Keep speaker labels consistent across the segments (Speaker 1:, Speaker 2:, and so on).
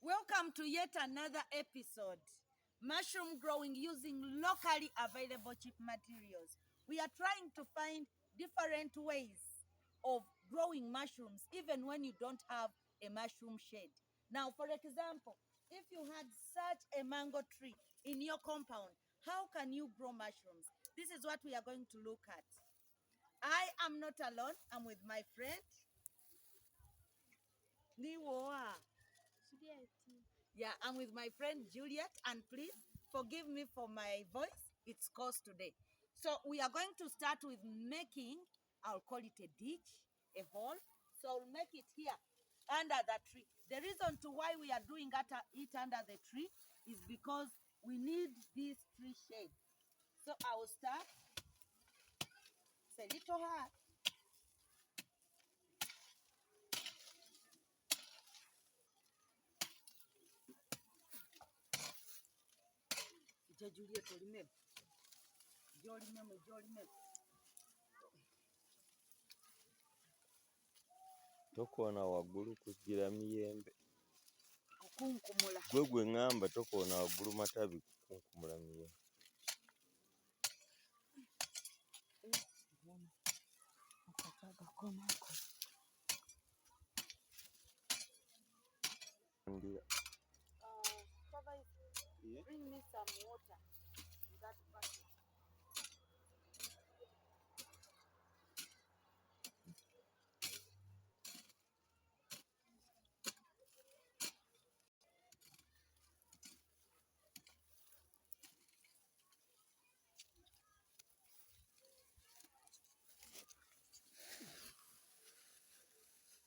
Speaker 1: Welcome to yet another episode. Mushroom growing using locally available cheap materials. We are trying to find different ways of growing mushrooms even when you don't have a mushroom shed. Now, for example, if you had such a mango tree in your compound, how can you grow mushrooms? This is what we are going to look at. I am not alone. I'm with my friend. Niwoa. Yeah, I'm with my friend Juliet, and please forgive me for my voice. It's coarse today. So we are going to start with making, I'll call it a ditch, a hole. So I'll make it here under the tree. The reason to why we are doing it under the tree is because we need this tree shade. So I will start. It's a little hard. Juliet,
Speaker 2: Tokoona waggulu kugira miyembe.
Speaker 1: Kukunkumula.
Speaker 2: Gwe ngamba tokoona waggulu matabi kukunkumula miyembe.
Speaker 1: Bring me some water in that bucket.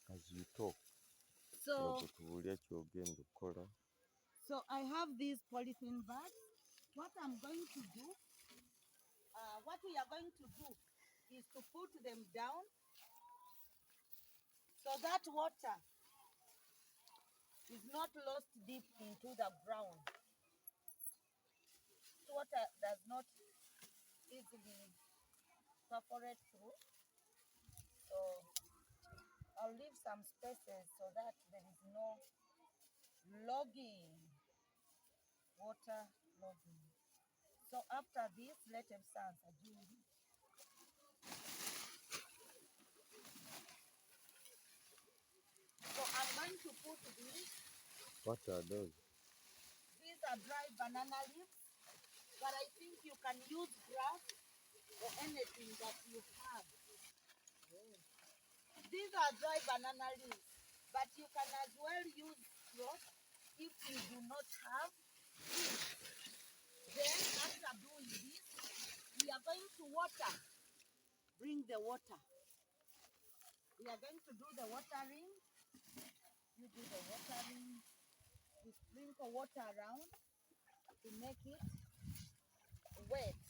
Speaker 2: As you talk,
Speaker 1: So I have these polythene bags. What I'm going to do, what we are going to do is to put them down so that water is not lost deep into the ground. Water does not easily evaporate through. So I'll leave some spaces so that there is no logging, water logging. So after this, let them stand. So I'm going to put these.
Speaker 2: What are those?
Speaker 1: These are dry banana leaves, but I think you can use grass or anything that you have. These are dry banana leaves, but you can as well use cloth if you do not have this. Then after doing this, we are going to water. Bring the water. We are going to do the watering. You do the watering. We sprinkle water around to make it wet.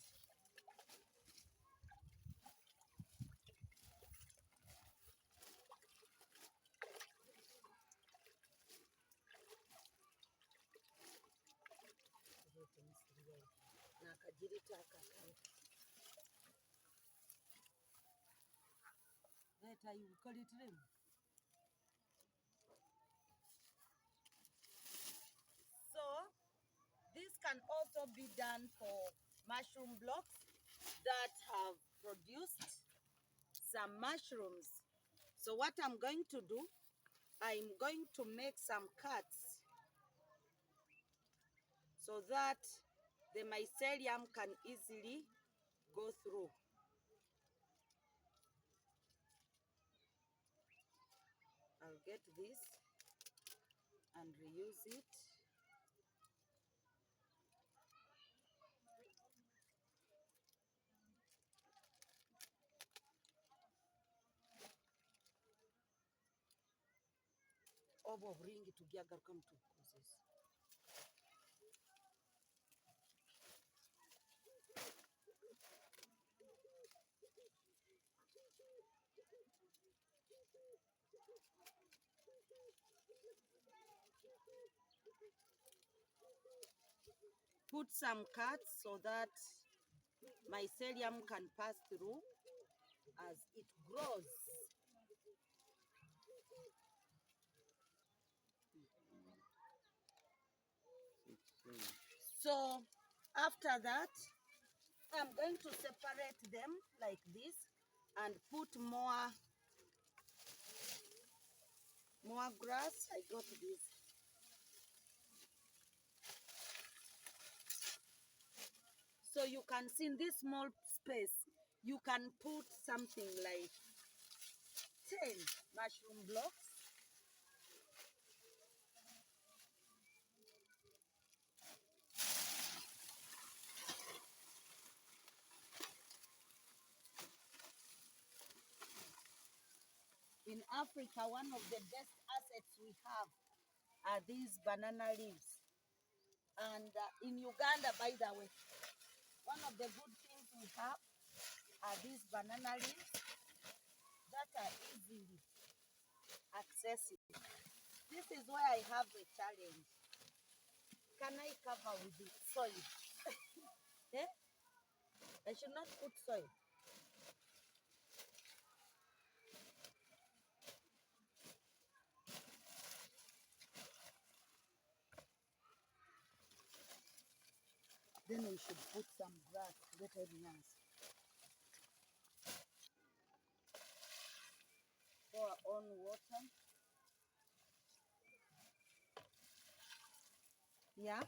Speaker 1: Later you call it rain. So this can also be done for mushroom blocks that have produced some mushrooms. So what I'm going to do, I'm going to make some cuts so that the mycelium can easily go through. I'll get this and reuse it. Obo bring it together, come to causes. Put some cuts so that mycelium can pass through as it grows. So after that, I'm going to separate them like this and put more grass. I got this. So you can see in this small space, you can put something like 10 mushroom blocks. In Africa, one of the best assets we have are these banana leaves. And in Uganda, by the way, one of the good things we have are these banana leaves that are easily accessible. This is where I have a challenge. Can I cover with the soil? Eh? I should not put soil. Then we should put some grass, get evidence. Pour on water. Yeah.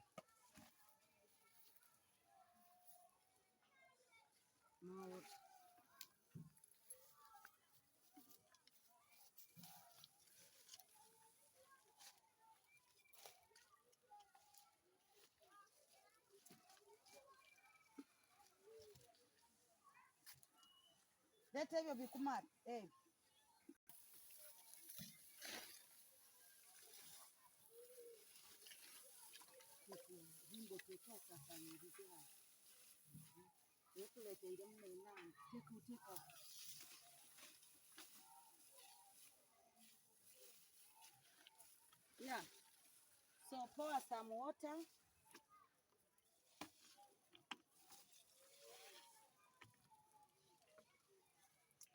Speaker 1: More water. Let me be kumar. Hey. Yeah. So pour some water.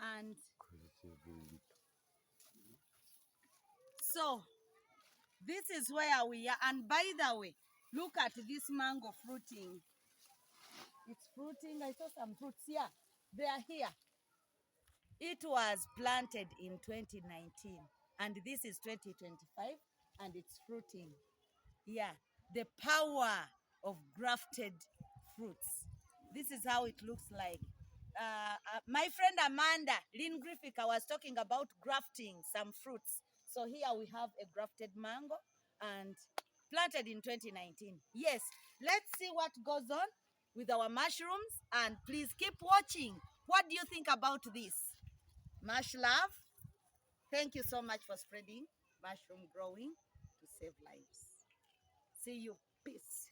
Speaker 1: And so this is where we are. And by the way, look at this mango fruiting. It's fruiting. I saw some fruits. Yeah, they are here. It was planted in 2019 and this is 2025 and it's fruiting. Yeah, the power of grafted fruits. This is how it looks like. My friend Amanda Lynn Griffith was talking about grafting some fruits. So here we have a grafted mango and planted in 2019. Yes, let's see what goes on with our mushrooms and please keep watching. What do you think about this? Much love. Thank you so much for spreading mushroom growing to save lives. See you. Peace.